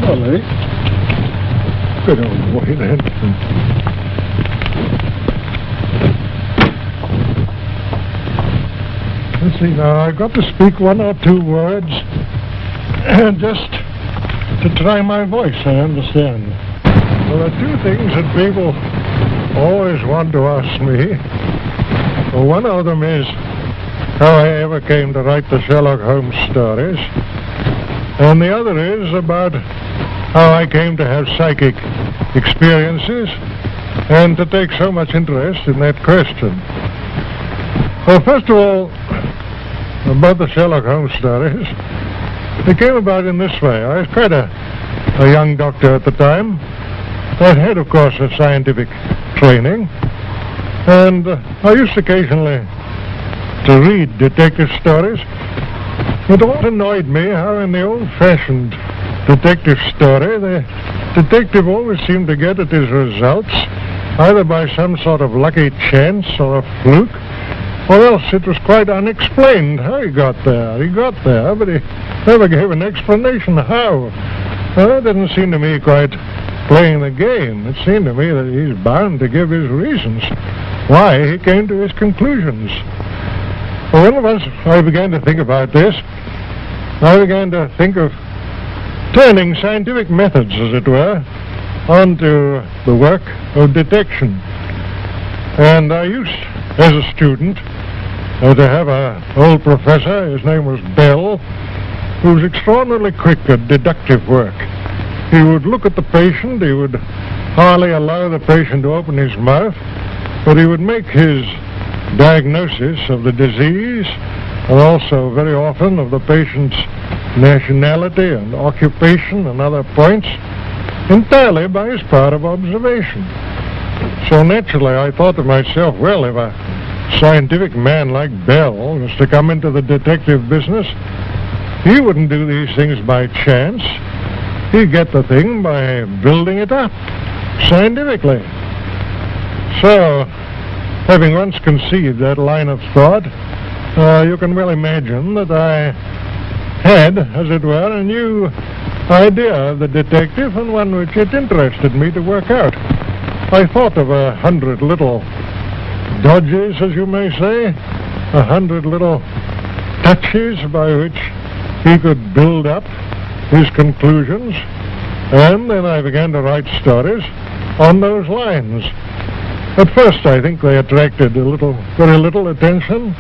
Polly. Good old boy, then. Let's see now, I've got to speak one or two words just to try my voice, I understand. Well, there are two things that people always want to ask me. Well, one of them is how I ever came to write the Sherlock Holmes stories. And the other is about how I came to have psychic experiences and to take so much interest in that question. Well, first of all, about the Sherlock Holmes stories, it came about in this way. I was quite a young doctor at the time. I had, of course, a scientific training, and I used occasionally to read detective stories. It always annoyed me how in the old-fashioned detective story, the detective always seemed to get at his results either by some sort of lucky chance or a fluke, or else it was quite unexplained how he got there. He got there, but he never gave an explanation how. Well, that didn't seem to me quite playing the game. It seemed to me that he's bound to give his reasons why he came to his conclusions. Well, once I began to think about this, I began to think of turning scientific methods, as it were, onto the work of detection. And I used, as a student, to have an old professor. His name was Bell, who was extraordinarily quick at deductive work. He would look at the patient, he would hardly allow the patient to open his mouth, but he would make his diagnosis of the disease, and also very often of the patient's nationality and occupation and other points, entirely by his power of observation. So naturally I thought to myself, well, if a scientific man like Bell was to come into the detective business, he wouldn't do these things by chance. He'd get the thing by building it up scientifically. So, having once conceived that line of thought, you can well imagine that I had, as it were, a new idea of the detective, and one which it interested me to work out. I thought of 100 little dodges, as you may say, 100 little touches by which he could build up his conclusions, and then I began to write stories on those lines. At first I think they attracted very little attention,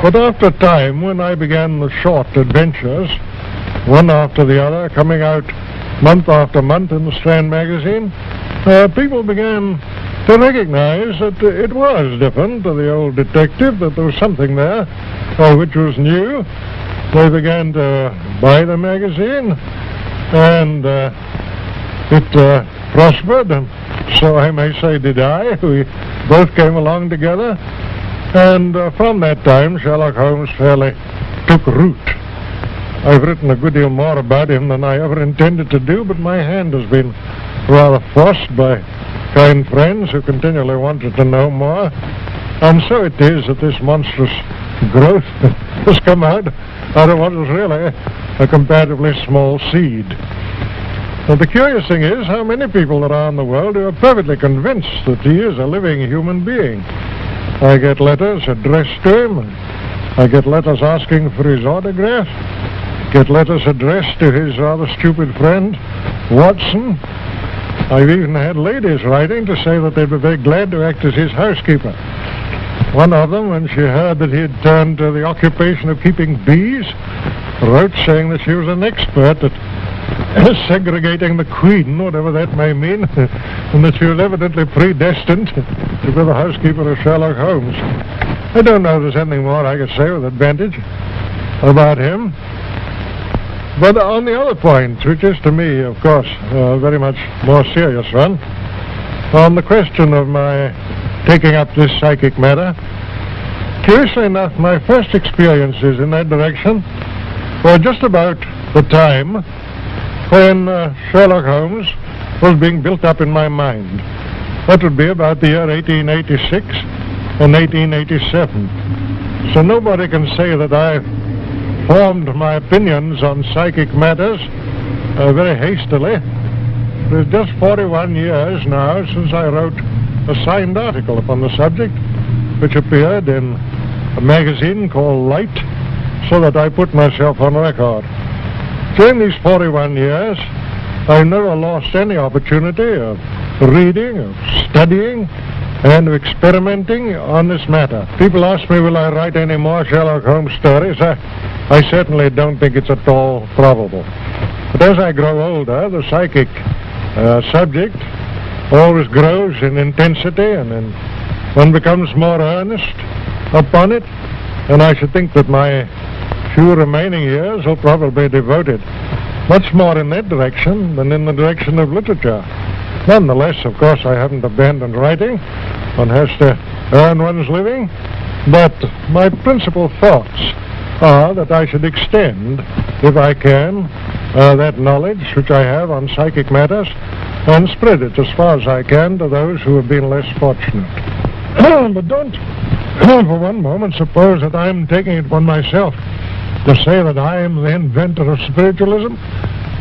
but after time, when I began the short adventures, one after the other, coming out month after month in the Strand magazine, people began to recognize that it was different to the old detective, that there was something there which was new. They began to buy the magazine, and it prospered, and so I may say did I. We both came along together, and from that time Sherlock Holmes fairly took root. I've written a good deal more about him than I ever intended to do, but my hand has been rather forced by kind friends who continually wanted to know more, and so it is that this monstrous growth has come out of what was really a comparatively small seed. But the curious thing is how many people there are in the world who are perfectly convinced that he is a living human being. I get letters addressed to him, I get letters asking for his autograph, get letters addressed to his rather stupid friend, Watson. I've even had ladies writing to say that they'd be very glad to act as his housekeeper. One of them, when she heard that he had turned to the occupation of keeping bees, wrote saying that she was an expert at segregating the queen, whatever that may mean, and that she was evidently predestined to be the housekeeper of Sherlock Holmes. I don't know if there's anything more I could say with advantage about him. But on the other point, which is to me, of course, a very much more serious one, on the question of my taking up this psychic matter, curiously enough, my first experiences in that direction were just about the time when Sherlock Holmes was being built up in my mind. That would be about the year 1886 and 1887. So nobody can say that I formed my opinions on psychic matters very hastily. It is just 41 years now since I wrote a signed article upon the subject, which appeared in a magazine called Light, so that I put myself on record. During these 41 years, I've never lost any opportunity of reading, of studying, and of experimenting on this matter. People ask me, will I write any more Sherlock Holmes stories? I certainly don't think it's at all probable. But as I grow older, the psychic subject always grows in intensity, and then one becomes more earnest upon it, and I should think that my few remaining years will probably be devoted much more in that direction than in the direction of literature. Nonetheless, of course, I haven't abandoned writing. One has to earn one's living. But my principal thoughts are that I should extend, if I can, that knowledge which I have on psychic matters and spread it as far as I can to those who have been less fortunate. But don't for one moment suppose that I'm taking it upon myself to say that I am the inventor of spiritualism,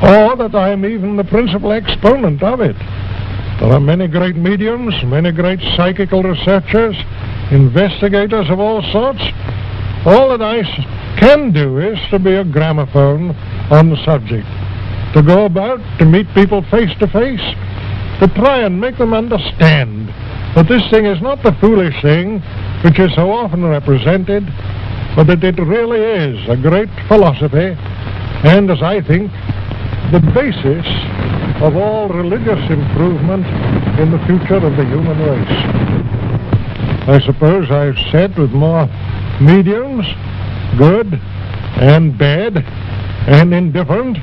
or that I am even the principal exponent of it. There are many great mediums, many great psychical researchers, investigators of all sorts. All that I can do is to be a gramophone on the subject, to go about, to meet people face to face, to try and make them understand that this thing is not the foolish thing which is so often represented, but that it really is a great philosophy, and, as I think, the basis of all religious improvement in the future of the human race. I suppose I've said with more mediums, good and bad and indifferent,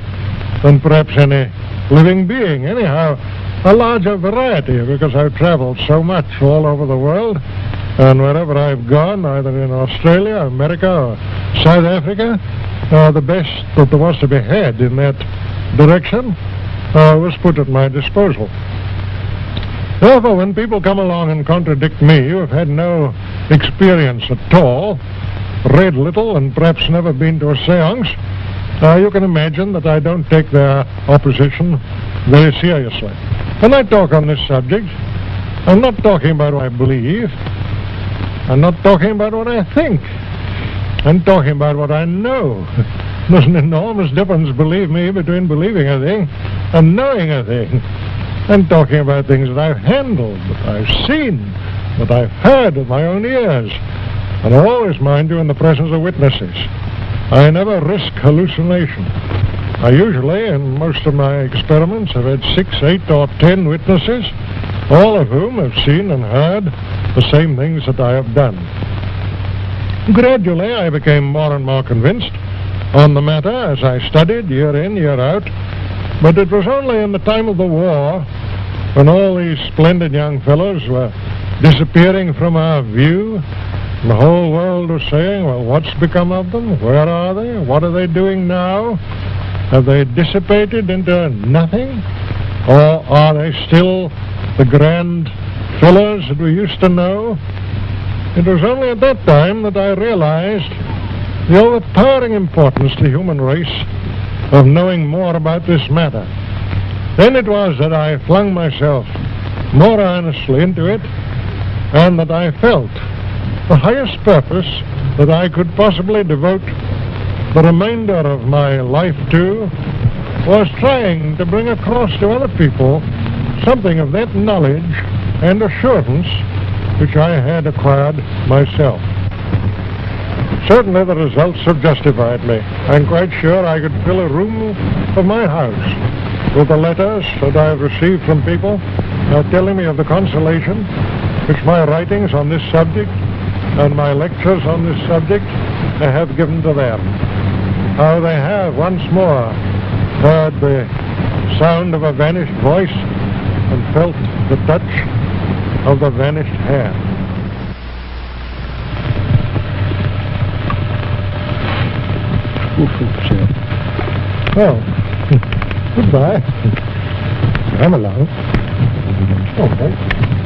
than perhaps any living being. Anyhow, a larger variety, because I've traveled so much all over the world, and wherever I've gone, either in Australia, America, or South Africa, the best that there was to be had in that direction was put at my disposal. Therefore, when people come along and contradict me, who have had no experience at all, read little, and perhaps never been to a seance, you can imagine that I don't take their opposition very seriously. When I talk on this subject, I'm not talking about what I believe. I'm not talking about what I think. I'm talking about what I know. There's an enormous difference, believe me, between believing a thing and knowing a thing. I'm talking about things that I've handled, that I've seen, that I've heard with my own ears. And I always, mind you, in the presence of witnesses. I never risk hallucination. I usually, in most of my experiments, have had 6, 8, or 10 witnesses, all of whom have seen and heard the same things that I have done. Gradually, I became more and more convinced on the matter as I studied year in, year out, but it was only in the time of the war, when all these splendid young fellows were disappearing from our view, and the whole world was saying, well, what's become of them? Where are they? What are they doing now? Have they dissipated into nothing? Or are they still the grand fellows that we used to know? It was only at that time that I realized the overpowering importance to the human race of knowing more about this matter. Then it was that I flung myself more earnestly into it, and that I felt the highest purpose that I could possibly devote the remainder of my life to was trying to bring across to other people something of that knowledge and assurance which I had acquired myself. Certainly the results have justified me. I'm quite sure I could fill a room of my house with the letters that I have received from people telling me of the consolation which my writings on this subject and my lectures on this subject have given to them. How they have once more heard the sound of a vanished voice and felt the touch of the vanished hand. Well, goodbye. I'm alone. Okay.